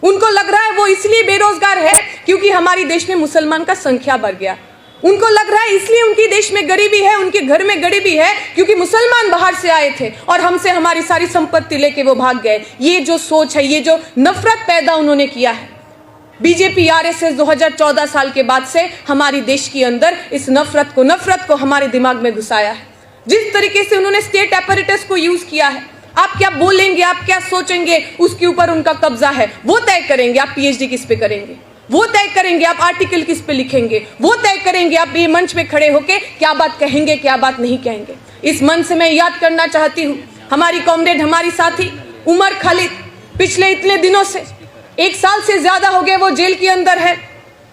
उनको लग रहा है वो इसलिए बेरोजगार है क्योंकि हमारी देश में मुसलमान का संख्या बढ़ गया। उनको लग रहा है इसलिए उनकी देश में गरीबी है, उनके घर में गरीबी है क्योंकि मुसलमान बाहर से आए थे और हमसे हमारी सारी संपत्ति लेके वो भाग गए। ये जो सोच है, ये जो नफरत पैदा उन्होंने किया है, बीजेपी आरएसएस 2014 साल के बाद से हमारी देश के अंदर इस नफरत को हमारे दिमाग में घुसाया है। जिस तरीके से उन्होंने स्टेट अपैरेटस को यूज किया है, आप क्या बोलेंगे, आप क्या सोचेंगे, उसके ऊपर उनका कब्जा है। वो तय करेंगे आप पीएचडी किस पे करेंगे, वो तय करेंगे आप आर्टिकल किस पे लिखेंगे, वो तय करेंगे आप ये मंच पे खड़े होके क्या बात कहेंगे, क्या बात नहीं कहेंगे। इस मंच से मैं याद करना चाहती हूँ हमारी कॉमरेड, हमारी साथी उमर खालिद, पिछले इतने दिनों से 1 साल से ज्यादा हो गए वो जेल के अंदर है।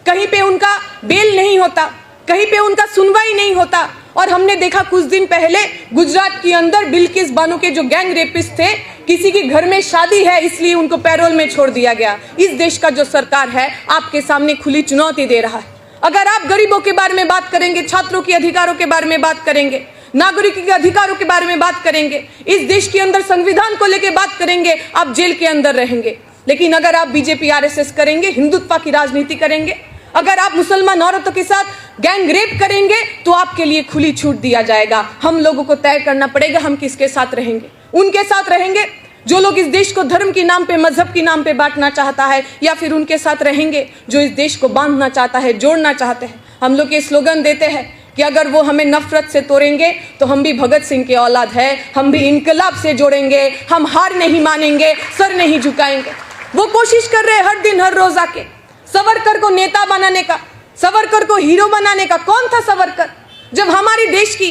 कहीं पे उनका बेल नहीं होता, कहीं पे उनका सुनवाई नहीं होता। और हमने देखा कुछ दिन पहले गुजरात के अंदर बिल्किस बानो के जो गैंग रेपिस्ट थे, किसी के घर में शादी है इसलिए उनको पैरोल में छोड़ दिया गया। इस देश का जो सरकार है आपके सामने खुली चुनौती दे रहा है। अगर आप गरीबों के बारे में बात करेंगे, छात्रों के अधिकारों के बारे में बात करेंगे, नागरिकों के अधिकारों के बारे में बात करेंगे, इस देश के अंदर संविधान को लेकर बात करेंगे, आप जेल के अंदर रहेंगे। लेकिन अगर आप बीजेपी आरएसएस करेंगे, हिंदुत्व की राजनीति करेंगे, अगर आप मुसलमान औरतों के साथ गैंग रेप करेंगे तो आपके लिए खुली छूट दिया जाएगा। हम लोगों को तय करना पड़ेगा हम किसके साथ रहेंगे। उनके साथ रहेंगे जो लोग इस देश को धर्म के नाम पे, मजहब के नाम पे बांटना चाहता है, या फिर उनके साथ रहेंगे जो इस देश को बांधना चाहता है, जोड़ना चाहते हैं। हम लोग ये स्लोगन देते हैं कि अगर वो हमें नफरत से तोड़ेंगे तो हम भी भगत सिंह के औलाद है, हम भी इनकलाब से जोड़ेंगे, हम हार नहीं मानेंगे, सर नहीं झुकाएंगे। वो कोशिश कर रहे हैं हर दिन हर रोज आके सावरकर को नेता बनाने का, सावरकर को हीरो बनाने का। कौन था सावरकर जब हमारी देश की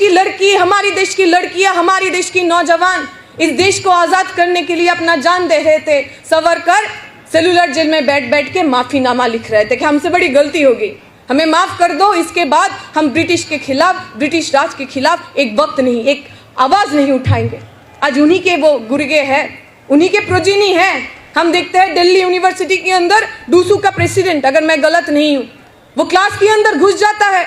लड़की, हमारी देश की लड़कियां, हमारी देश की नौजवान इस देश को आजाद करने के लिए अपना जान दे रहे थे। सावरकर सेलुलर जेल में बैठ बैठ के माफीनामा लिख रहे थे कि हमसे बड़ी गलती हो गई, हमें माफ कर दो, इसके बाद हम ब्रिटिश के खिलाफ, ब्रिटिश राज के खिलाफ एक वक्त नहीं, एक आवाज नहीं उठाएंगे। आज उन्हीं के वो गुर्गे हैं, उन्हीं के प्रोजिनी हैं। हम देखते हैं दिल्ली यूनिवर्सिटी के अंदर डूसू का प्रेसिडेंट, अगर मैं गलत नहीं हूं, वो क्लास के अंदर घुस जाता है,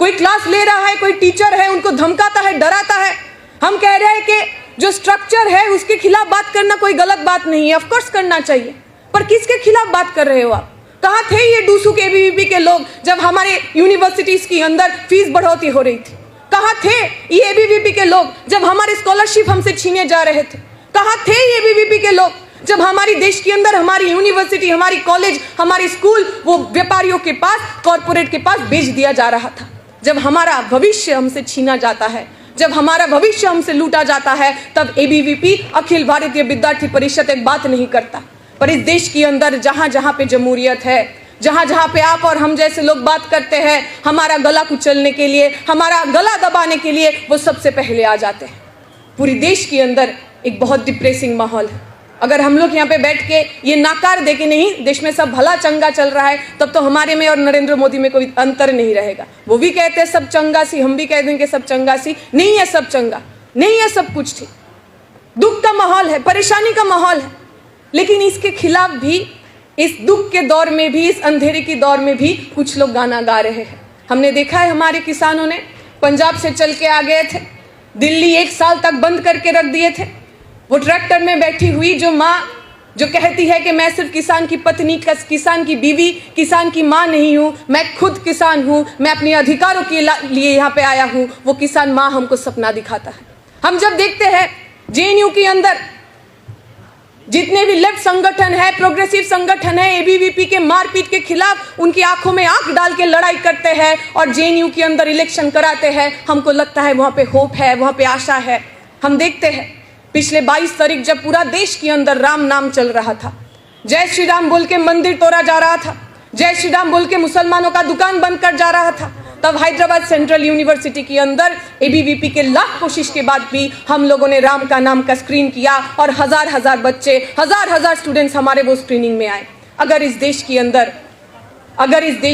कोई क्लास ले रहा है, कोई टीचर है, उनको धमकाता है, डराता है। हम कह रहे हैं कि जो स्ट्रक्चर है उसके खिलाफ बात करना कोई गलत बात नहीं है, ऑफकोर्स करना चाहिए, पर किसके खिलाफ बात कर रहे हो आप? कहाँ थे ये डूसू के एबीवीपी के लोग जब हमारे यूनिवर्सिटीज के अंदर फीस बढ़ोतरी हो रही थी? कहाँ थे ये एबीवीपी के लोग जब हमारे स्कॉलरशिप हमसे छीने जा रहे थे? कहाँ थे ये एबीवीपी के लोग जब हमारी देश के अंदर हमारी यूनिवर्सिटी, हमारी कॉलेज, हमारी स्कूल वो व्यापारियों के पास, कॉरपोरेट के पास बेच दिया जा रहा था? जब हमारा भविष्य हमसे छीना जाता है, जब हमारा भविष्य हमसे लूटा जाता है, तब एबीवीपी, अखिल भारतीय विद्यार्थी परिषद एक बात नहीं करता। पर इस देश के अंदर जहां जहां पे जमहूरियत है, जहां जहां पे आप और हम जैसे लोग बात करते हैं हमारा गला कुचलने के लिए, हमारा गला दबाने के लिए, वो सबसे पहले आ जाते हैं। पूरी देश के अंदर एक बहुत डिप्रेसिंग माहौल है। अगर हम लोग यहाँ पे बैठ के ये नाकार दे के नहीं देश में सब भला चंगा चल रहा है, तब तो हमारे में और नरेंद्र मोदी में कोई अंतर नहीं रहेगा। वो भी कहते हैं सब चंगा सी, हम भी कह देंगे सब चंगा सी। नहीं है सब चंगा, नहीं है सब कुछ ठीक, दुख का माहौल है, परेशानी का माहौल है। लेकिन इसके खिलाफ भी, इस दुख के दौर में भी, इस अंधेरे की दौर में भी कुछ लोग गाना गा रहे हैं। हमने देखा है हमारे किसानों ने पंजाब से चल के आ गए थे, दिल्ली 1 साल तक बंद करके रख दिए थे। वो ट्रैक्टर में बैठी हुई जो माँ जो कहती है कि मैं सिर्फ किसान की पत्नी, किसान की बीवी, किसान की माँ नहीं हूँ, मैं खुद किसान हूँ, मैं अपने अधिकारों के लिए यहाँ पे आया हूँ, वो किसान माँ हमको सपना दिखाता है। हम जब देखते हैं जेएनयू के अंदर जितने भी लेफ्ट संगठन है, प्रोग्रेसिव संगठन है, एबीवीपी के मारपीट के खिलाफ उनकी आंखों में आंख डाल के लड़ाई करते हैं और जेएनयू के अंदर इलेक्शन कराते हैं, हमको लगता है वहाँ पे होप है, वहाँ पे आशा है। हम देखते हैं पिछले 22 तारीख जब पूरा देश के अंदर राम नाम चल रहा था, जय श्री राम बोल के मंदिर तोड़ा जा रहा था, जय श्री राम बोल के मुसलमानों का दुकान बंद कर जा रहा था, तब हैदराबाद सेंट्रल यूनिवर्सिटी के अंदर एबीवीपी के लाख कोशिश के बाद भी हम लोगों ने राम का नाम का स्क्रीन किया और हजार बच्चे, हजार स्टूडेंट्स हमारे वो स्क्रीनिंग में आए। अगर इस देश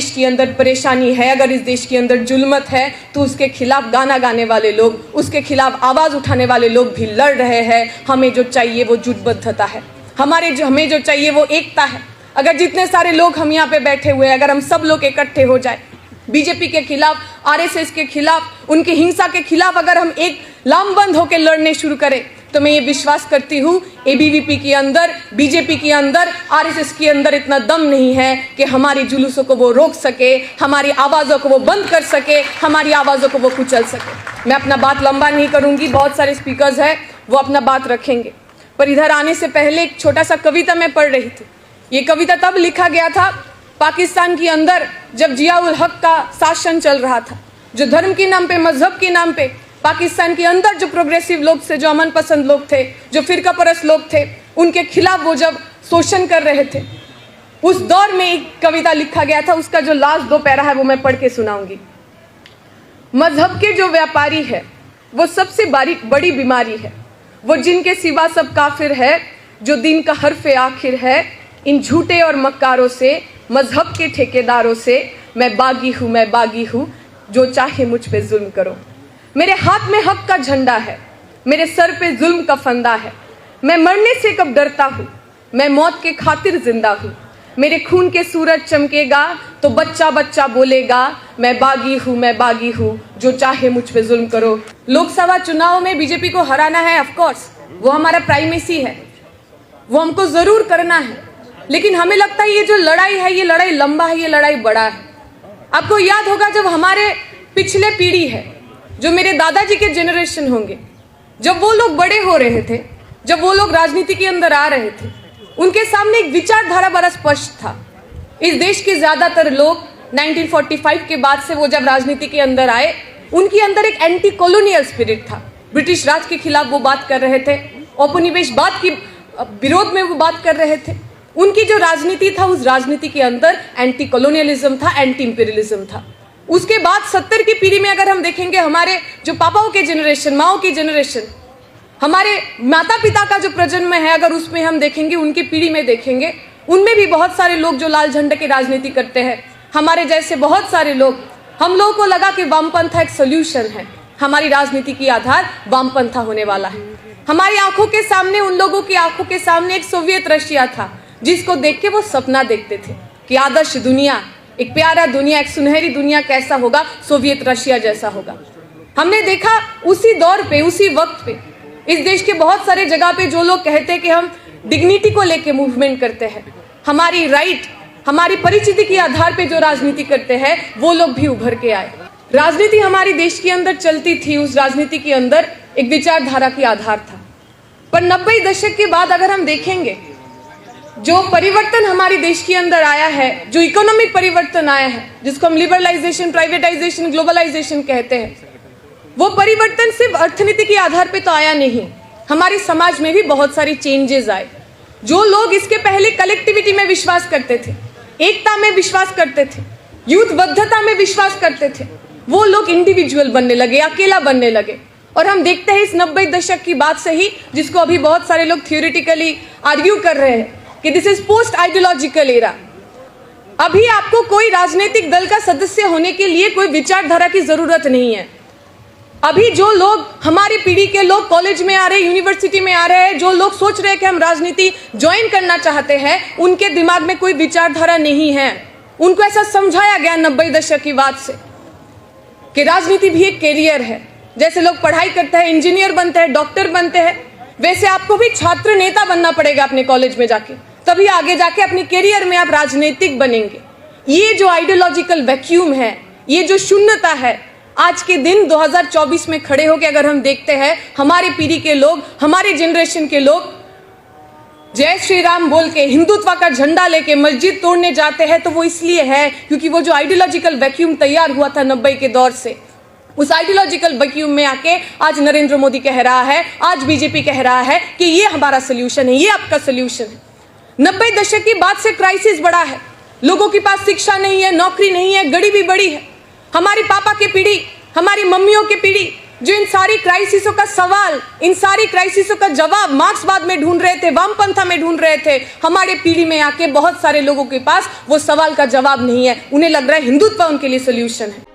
के अंदर परेशानी है, अगर इस देश के अंदर जुल्मत है, तो उसके खिलाफ गाना गाने वाले लोग, उसके खिलाफ आवाज उठाने वाले लोग भी लड़ रहे हैं। हमें जो चाहिए वो जुटबद्धता है, हमें जो चाहिए वो एकता है। अगर जितने सारे लोग हम यहाँ पे बैठे हुए हैं, अगर हम सब लोग इकट्ठे हो जाए, बीजेपी के खिलाफ, आरएसएस के खिलाफ, उनकी हिंसा के खिलाफ अगर हम एक लामबंद होकर लड़ने शुरू करें, तो मैं ये विश्वास करती हूँ एबीवीपी के अंदर, बीजेपी के अंदर, आरएसएस के अंदर इतना दम नहीं है कि हमारी जुलूसों को वो रोक सके, हमारी आवाज़ों को वो बंद कर सके, हमारी आवाज़ों को वो कुचल सके। मैं अपना बात लंबा नहीं करूँगी, बहुत सारे स्पीकर्स हैं वो अपना बात रखेंगे, पर इधर आने से पहले एक छोटा सा कविता मैं पढ़ रही थी। ये कविता तब लिखा गया था पाकिस्तान के अंदर जब जिया-उल हक का शासन चल रहा था, जो धर्म के नाम पे, मजहब के नाम पे पाकिस्तान के अंदर जो प्रोग्रेसिव लोग थे, जो अमन पसंद लोग थे, जो फिरका परस्त लोग थे, उनके खिलाफ वो जब शोषण कर रहे थे, उस दौर में एक कविता लिखा गया था। उसका जो लास्ट 2 पैरा है वो मैं पढ़ के सुनाऊंगी। मजहब के जो व्यापारी है वो सबसे बड़ी बीमारी है, वो जिनके सिवा सब काफिर है, जो दिन का हर्फ आखिर है। इन झूठे और मक्कारों से, मजहब के ठेकेदारों से मैं बागी हूँ, जो चाहे मुझ पे जुल्म करो। मेरे हाथ में हक का झंडा है, मेरे सर पे जुल्म का फंदा है। मैं मरने से कब डरता हूँ, मैं मौत के खातिर जिंदा हूँ। मेरे खून के सूरज चमकेगा तो बच्चा बच्चा बोलेगा, मैं बागी हूँ, जो चाहे मुझ पे जुल्म करो। लोकसभा चुनाव में बीजेपी को हराना है, ऑफ कोर्स वो हमारा प्राइमेसी है, वो हमको जरूर करना है, लेकिन हमें लगता है ये जो लड़ाई है, ये लड़ाई लंबा है, ये लड़ाई बड़ा है। आपको याद होगा जब हमारे पिछले पीढ़ी है, जो मेरे दादाजी के जनरेशन होंगे, जब वो लोग बड़े हो रहे थे, जब वो लोग राजनीति के अंदर आ रहे थे, उनके सामने एक विचारधारा बड़ा स्पष्ट था। इस देश के ज्यादातर लोग 1945 के बाद से वो जब राजनीति के अंदर आए, उनके अंदर एक एंटी कॉलोनियल स्पिरिट था। ब्रिटिश राज के खिलाफ वो बात कर रहे थे, औपनिवेशवाद की विरोध में वो बात कर रहे थे। उनकी जो राजनीति था, उस राजनीति के अंदर एंटी कॉलोनियलिज्म था, एंटी इंपीरियलिज्म था। उसके बाद 70 की पीढ़ी में अगर हम देखेंगे, हमारे जो पापाओं के जनरेशन, माओ की जनरेशन, हमारे माता पिता का जो प्रजन्म है, अगर उसमें हम देखेंगे, उनकी पीढ़ी में देखेंगे, उनमें भी बहुत सारे लोग जो लाल झंडे की राजनीति करते हैं। हमारे जैसे बहुत सारे लोग, हम लोगों को लगा कि वामपंथा एक सोल्यूशन है, हमारी राजनीति की आधार वामपंथा होने वाला है। हमारी आंखों के सामने, उन लोगों की आंखों के सामने एक सोवियत रशिया था, जिसको देख के वो सपना देखते थे कि आदर्श दुनिया, एक प्यारा दुनिया, एक सुनहरी दुनिया कैसा होगा, सोवियत रशिया जैसा होगा। हमने देखा उसी दौर पे, उसी वक्त पे, इस देश के बहुत सारे जगह पे जो लोग कहते हैं कि हम डिग्निटी को लेके मूवमेंट करते हैं, हमारी राइट, हमारी परिचिति के आधार पे जो राजनीति करते हैं, वो लोग भी उभर के आए। राजनीति हमारी देश के अंदर चलती थी, उस राजनीति के अंदर एक विचारधारा की आधार था। पर 90 दशक के बाद अगर हम देखेंगे, जो परिवर्तन हमारे देश के अंदर आया है, जो इकोनॉमिक परिवर्तन आया है, जिसको हम लिबरलाइजेशन, प्राइवेटाइजेशन, ग्लोबलाइजेशन कहते हैं, वो परिवर्तन सिर्फ अर्थनीति के आधार पे तो आया नहीं, हमारे समाज में भी बहुत सारी चेंजेस आए। जो लोग इसके पहले कलेक्टिविटी में विश्वास करते थे, एकता में विश्वास करते थे, युद्धबद्धता में विश्वास करते थे, वो लोग इंडिविजुअल बनने लगे, अकेला बनने लगे। और हम देखते हैं इस 90 दशक की बात से ही, जिसको अभी बहुत सारे लोग थियोरिटिकली आर्ग्यू कर रहे हैं कि this is post ideological era. अभी आपको कोई राजनीतिक दल का सदस्य होने के लिए कोई विचारधारा की जरूरत नहीं है। अभी जो लोग, हमारी पीढ़ी के लोग कॉलेज में आ रहे हैं, यूनिवर्सिटी में आ रहे हैं, जो लोग सोच रहे हैं कि हम राजनीति ज्वाइन करना चाहते हैं, उनके दिमाग में कोई विचारधारा नहीं है। उनको ऐसा समझाया गया 90 दशक की बात से कि राजनीति भी एक कैरियर है। जैसे लोग पढ़ाई करते हैं, इंजीनियर बनते हैं, डॉक्टर बनते हैं, वैसे आपको भी छात्र नेता बनना पड़ेगा अपने कॉलेज में जाके, तभी आगे जाके अपने कैरियर में आप राजनीतिक बनेंगे। ये जो आइडियोलॉजिकल वैक्यूम है, ये जो शून्यता है, आज के दिन 2024 में खड़े होकर अगर हम देखते हैं, हमारी पीढ़ी के लोग, हमारे जनरेशन के लोग जय श्री राम बोल के, हिंदुत्व का झंडा लेके मस्जिद तोड़ने जाते हैं, तो वो इसलिए है क्योंकि वो जो आइडियोलॉजिकल वैक्यूम तैयार हुआ था 90 के दौर से, उस आइडियोलॉजिकल वैक्यूम में आके आज नरेंद्र मोदी कह रहा है, आज बीजेपी कह रहा है कि ये हमारा सोल्यूशन है, ये आपका सोल्यूशन है। 90 दशक की बात से क्राइसिस बड़ा है, लोगों के पास शिक्षा नहीं है, नौकरी नहीं है, गरीबी बड़ी है। हमारी पापा की पीढ़ी, हमारी मम्मियों की पीढ़ी, जो इन सारी क्राइसिसों का सवाल, इन सारी क्राइसिसों का जवाब मार्क्सवाद में ढूंढ रहे थे, वामपंथा में ढूंढ रहे थे, हमारे पीढ़ी में आके बहुत सारे लोगों के पास वो सवाल का जवाब नहीं है। उन्हें लग रहा है हिंदुत्व उनके लिए सोल्यूशन है।